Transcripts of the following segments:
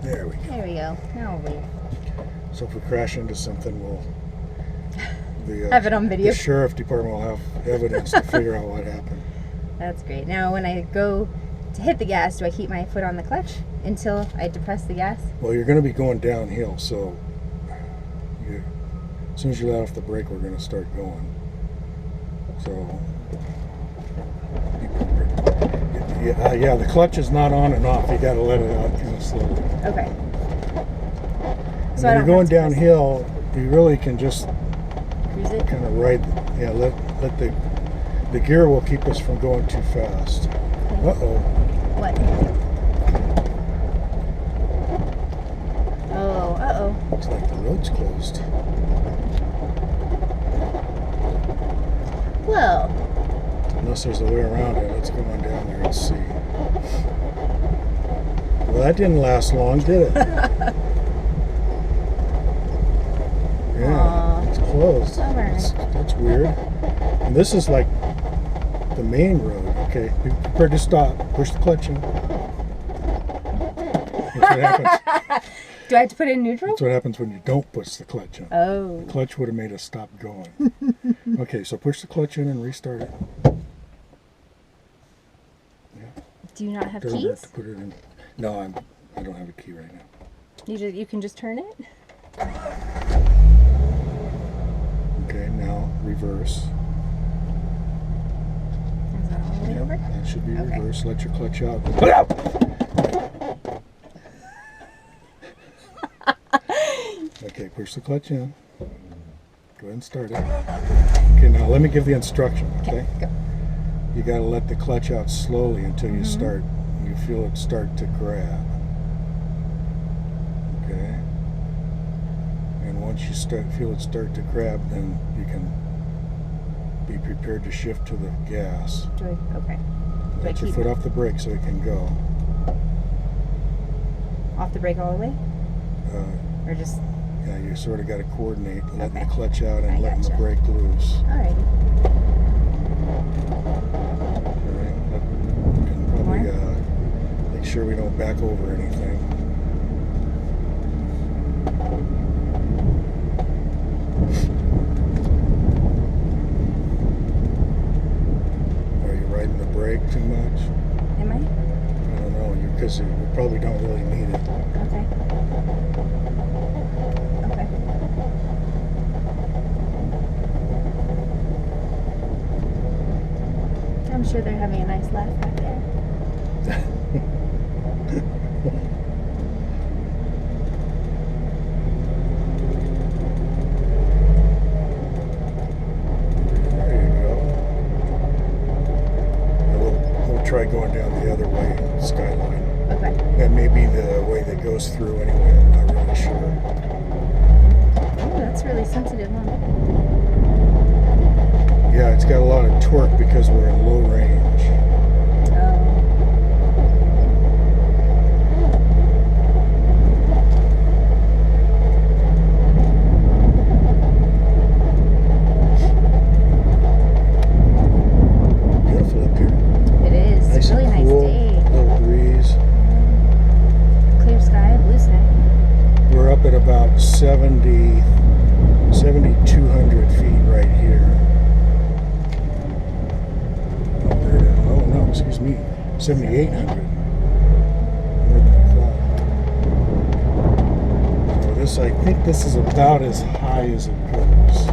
There we go. There we go. Now we'll leave. So if we crash into something, we'll have it on video. The sheriff department will have evidence to figure out what happened. That's great. Now when I go to hit the gas, do I keep my foot on the clutch until I depress the gas? Well, you're going to be going downhill, so as soon as you let off the brake, we're going to start going. So, yeah, the clutch is not on and off. You got to let it out kind of slowly. Okay. And when you're going downhill, you really can just cruise it. Kind of ride. Yeah, let the gear will keep us from going too fast. Okay. Uh-oh. What? Oh, uh-oh. Looks like the road's closed. Well. Unless there's a way around it. Let's go on down there and see. Well, that didn't last long, did it? Yeah, it's closed. That's weird. And this is like the main road. Okay, be prepared to stop. Push the clutch in. That's what happens. Do I have to put it in neutral? That's what happens when you don't push the clutch in. Oh. The clutch would have made us stop going. Okay, so push the clutch in and restart it. Yeah. Do you not have Doesn't keys? hurt to put it in. No, I don't have a key right now. You can just turn it? Okay, now reverse. Is that all the way over? That should be reverse. Let your clutch out. Okay, push the clutch in. Go ahead and start it. Okay, now let me give the instruction, okay? Go. You got to let the clutch out slowly until you feel it start to grab. Okay? And once you feel it start to grab, then you can be prepared to shift to the gas. Okay. Let your foot off the brake so it can go. Off the brake all the way? Or just... Yeah, you sort of got to coordinate letting the clutch out and letting the brake loose. Alrighty. You can probably make sure we don't back over anything. Are you riding the brake too much? Am I? I don't know, because you probably don't really need it. Okay. I'm sure they're having a nice laugh back there. There you go. We'll try going down the other way, Skyline. Okay. That may be the way that goes through anyway, I'm not really sure. Oh, that's really sensitive, huh? Yeah, it's got a lot of torque because we're in low range. Beautiful up here. It is. Nice Really and nice cool, day. little breeze. Clear sky, blue sky. We're up at about 7,200 feet right here. Oh no, excuse me, 7,800. More than I thought. So I think this is about as high as it goes.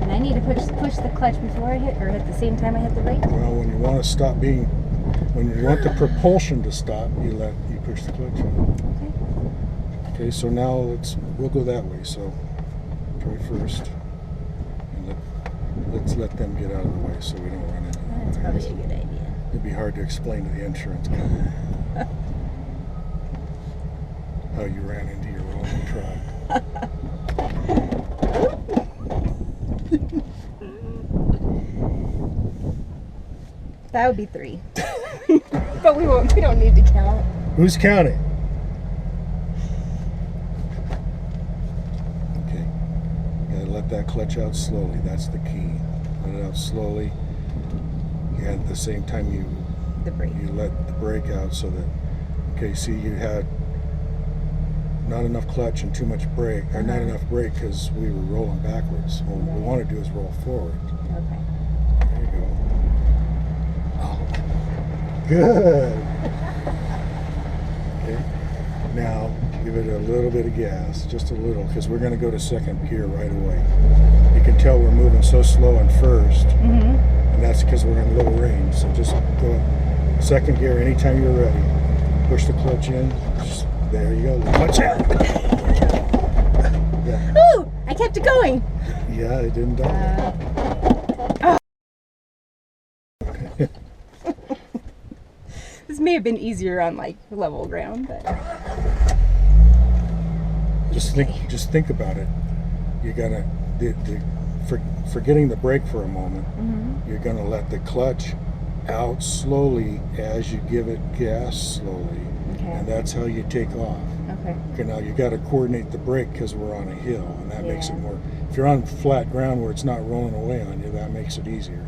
And I need to push the clutch before I hit, or at the same time I hit the brake? Well, when you want to stop when you want the propulsion to stop, you push the clutch in. Okay, so now we'll go that way. So try first, and let's let them get out of the way so we don't run into them. That's probably a good idea. It'd be hard to explain to the insurance company how you ran into your own truck. That would be 3. But we don't need to count. Who's counting? Okay. You gotta let that clutch out slowly. That's the key. Let it out slowly. And at the same time you let the brake out so that you Okay, see, you had not enough clutch and too much brake, or not enough brake because we were rolling backwards. What we want to do is roll forward. Okay. There you go. Oh, good. Okay, now give it a little bit of gas, just a little, because we're going to go to second gear right away. You can tell we're moving so slow in first, and that's because we're in low range. So just go second gear anytime you're ready. Push the clutch in. Just, there you go. Clutch in. Yeah. Ooh! I kept it going. Yeah, it didn't die. This may have been easier on like level ground, but Just think about it. You're gonna forgetting the brake for a moment. You're gonna let the clutch out slowly as you give it gas slowly, and that's how you take off. Okay, now you got to coordinate the brake because we're on a hill, and that makes it more. If you're on flat ground where it's not rolling away on you, that makes it easier.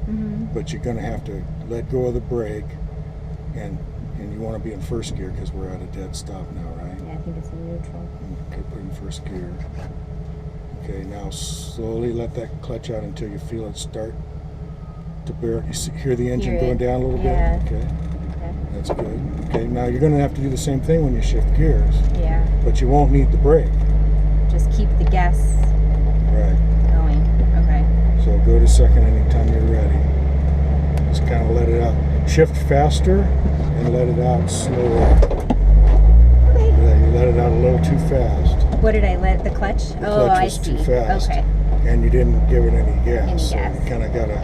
But you're gonna have to let go of the brake, and you want to be in first gear because we're at a dead stop now, right? yeah, I think it's in neutral. Okay, put in first gear. Okay, now slowly let that clutch out until you feel it start to bear. You hear the engine going down a little bit? Okay, that's good. Okay, now you're going to have to do the same thing when you shift gears. Yeah. But you won't need the brake. Just keep the gas going. Okay. So go to second anytime you're ready. Just kind of let it out. Shift faster and let it out slower. Okay. Yeah, you let it out a little too fast. What did I let the clutch? The clutch was too fast. Okay. And you didn't give it any gas. Any gas. So you kind of got to,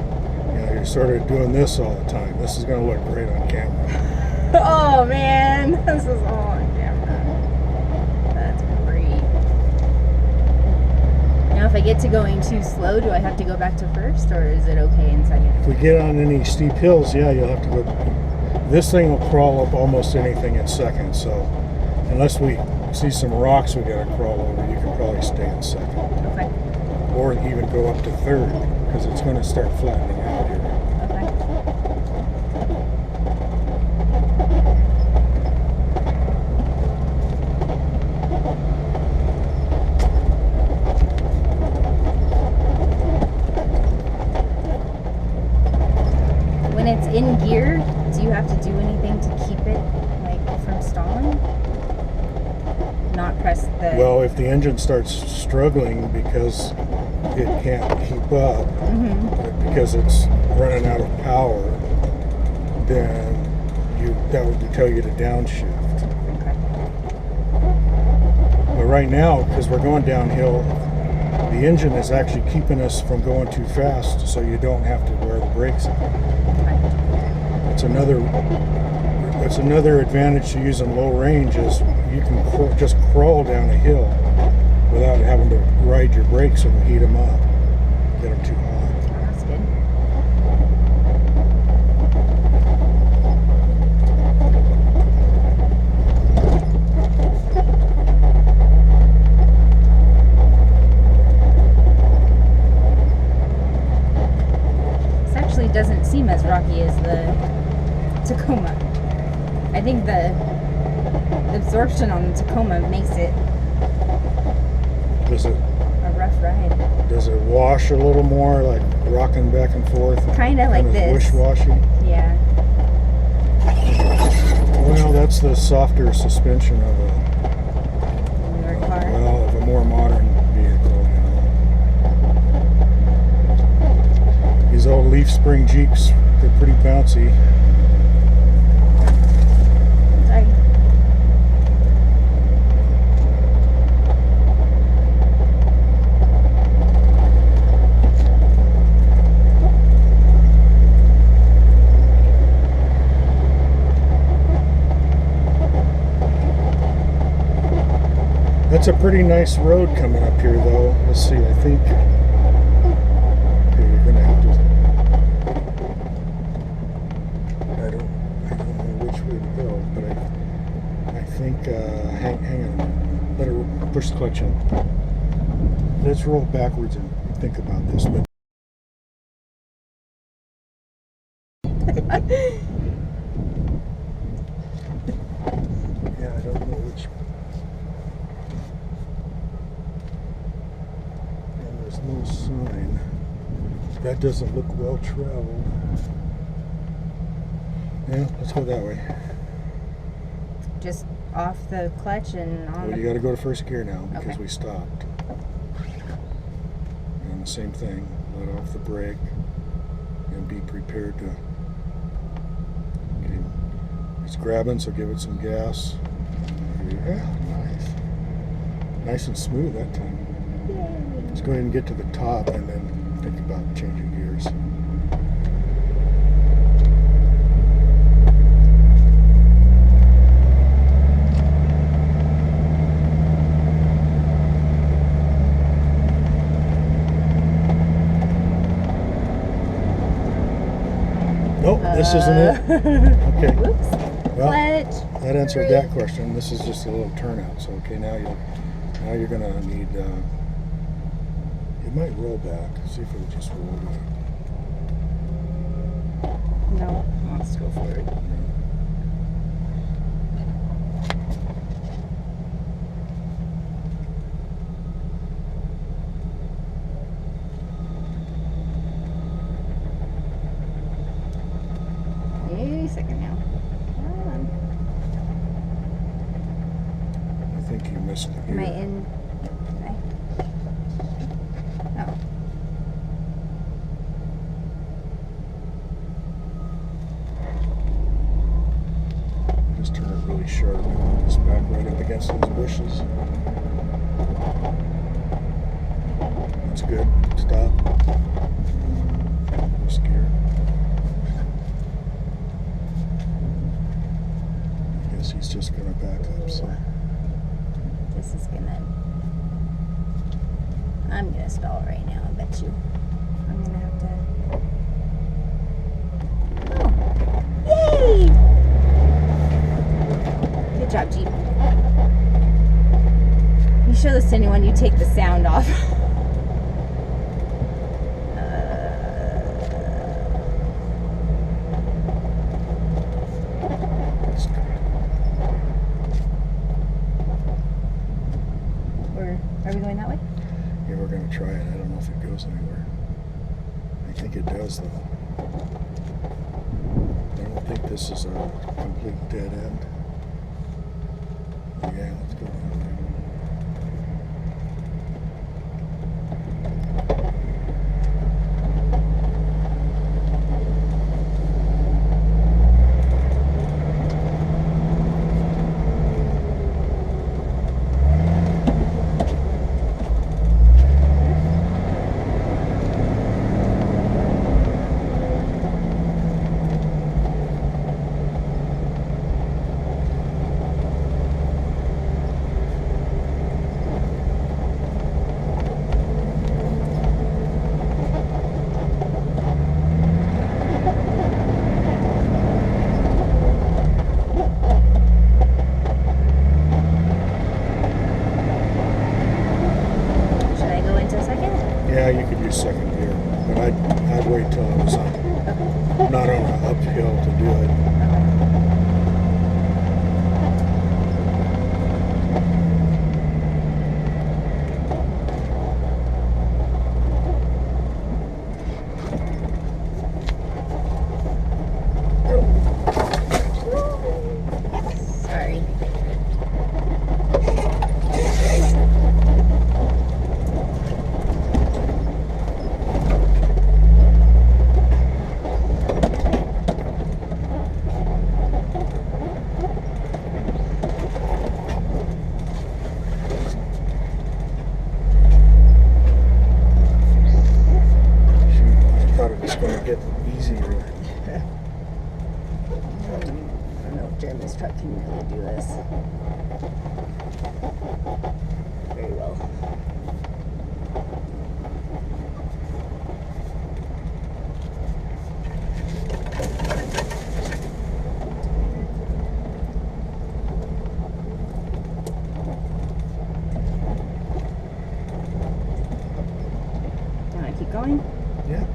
you're sort of doing this all the time. This is going to look great on camera. Oh man, this is all on camera. That's great. Now if I get to going too slow, do I have to go back to first, or is it okay in second? If we get on any steep hills, yeah, you'll have to go. This thing will crawl up almost anything in second, so unless we see some rocks we got to crawl over, you can probably stay in second. Okay. Or even go up to third, because it's going to start flattening out here. Okay. When it's in gear, do you have to do anything to keep it like from stalling? Not press the... Well, if the engine starts struggling because it can't keep up, because it's running out of power, then that would tell you to downshift. Okay. But right now, because we're going downhill, the engine is actually keeping us from going too fast, so you don't have to wear the brakes on. It's another advantage to using low range is you can just crawl down a hill without having to ride your brakes and heat them up, get them too hot. That's good. This actually doesn't seem as rocky as the Tacoma. I think the absorption on the Tacoma makes it Does it a rough ride. wash a little more, like rocking back and forth? Kind of like this. Wish-washy? Yeah. Well, that's the softer suspension of Newer car. of a more modern vehicle, These old leaf spring Jeeps, they're pretty bouncy. Sorry. That's a pretty nice road coming up here, though. Let's see, I think... Okay, you're going to have to... I don't know which way to go, but I think... hang on a minute. Let her push the clutch in. Let's roll backwards and think about this. But yeah, clutch. And there's no sign. That doesn't look well traveled. Yeah, let's go that way. Just off the clutch and on Well, the... you got to go to first gear now because Okay. we stopped. And the same thing, let off the brake and be prepared to. Okay, it's grabbing, so give it some gas. Yeah, nice. Nice and smooth that time. Yay. Let's go ahead and get to the top and then think about changing gears. Nope, this isn't it. Okay. Whoops. Well, Clutch. that answered that question. This is just a little turnout. So okay, now you're gonna need. It might roll back. See if it'll just roll back. No, let's go forward. Any second now. Come on. I think you missed it. Am I in? Oh. Just turn it really sharp. Just back right up against those bushes. That's good. Stop. First gear. I guess he's just gonna back up. So This is gonna... I'm gonna stall right now, I bet you. I'm gonna have to... Oh! Yay! Good job, Jeep. You show this to anyone, you take the sound off. Are we going that way? yeah, we're gonna try it. I don't know if it goes anywhere. I think it does though. I don't think this is a complete dead end. Yeah, let's go that way. Should I go into second? Yeah, you could use second gear, but I'd wait till I was not on an uphill to do it. Sorry. Shoot, I thought it was going to get easier. I don't know if Jeremy's truck can really do this very well. Want to keep going? Yeah.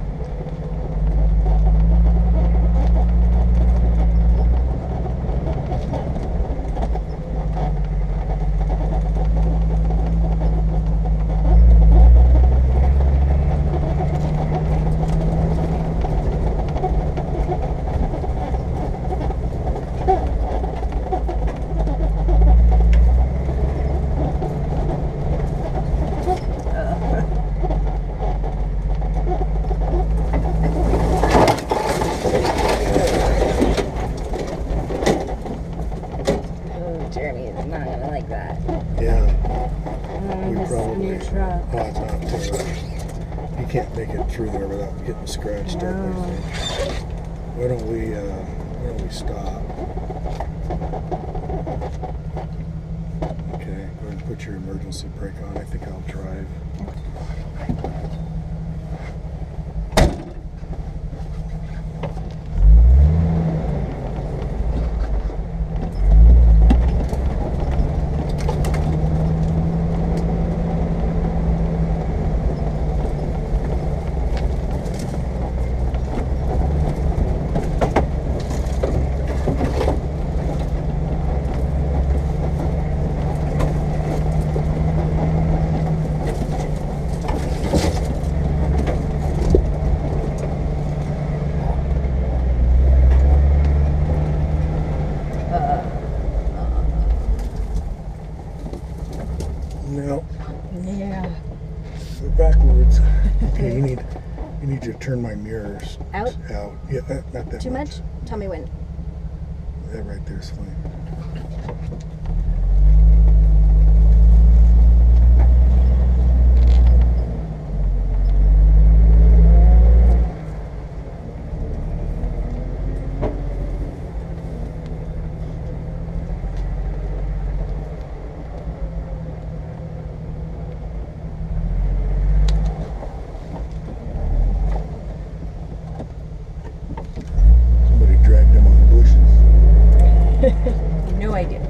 Jeremy's not gonna like that. Yeah. We This probably. new truck. Oh, it's not too. You can't make it through there without getting scratched up. I No. think. Why don't we stop? Okay, go ahead and put your emergency brake on. I think I'll drive. No, Yeah. we're backwards. Okay, you need to turn my mirrors Out? out. Yeah, not that Too much? Tell me when. That right there is fine. Somebody dragged them on bushes. No idea.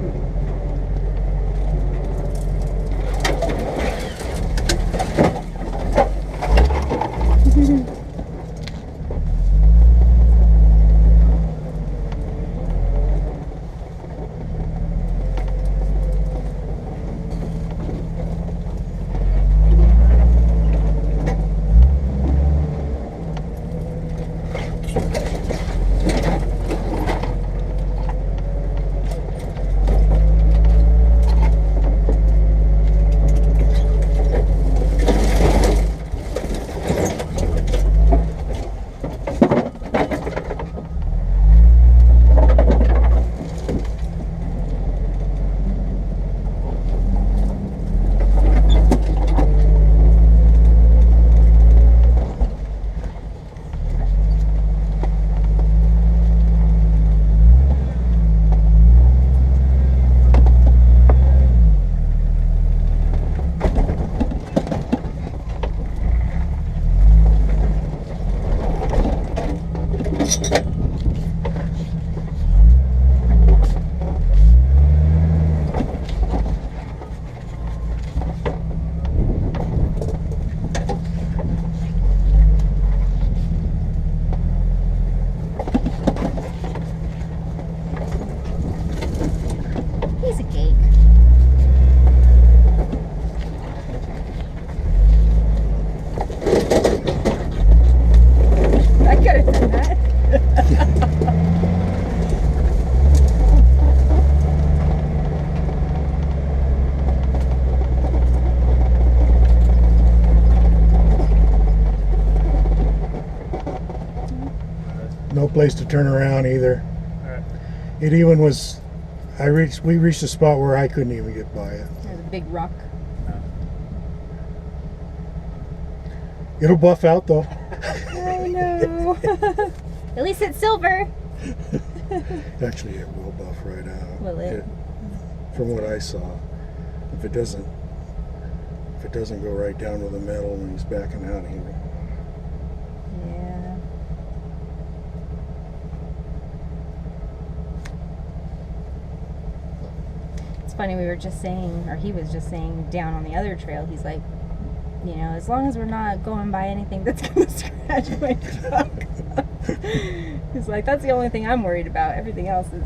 Piece of cake. I could have done that. No place to turn around either. Alright. It even was. We reached a spot where I couldn't even get by it. There's a big rock. It'll buff out though. I know. At least it's silver. Actually, it will buff right out. Will it? From what I saw, if it doesn't go right down to the metal when he's backing out, he will. Yeah. It's funny, we were just saying, or he was just saying down on the other trail, he's like, you know, as long as we're not going by anything that's going to scratch my truck. He's like, that's the only thing I'm worried about. Everything else is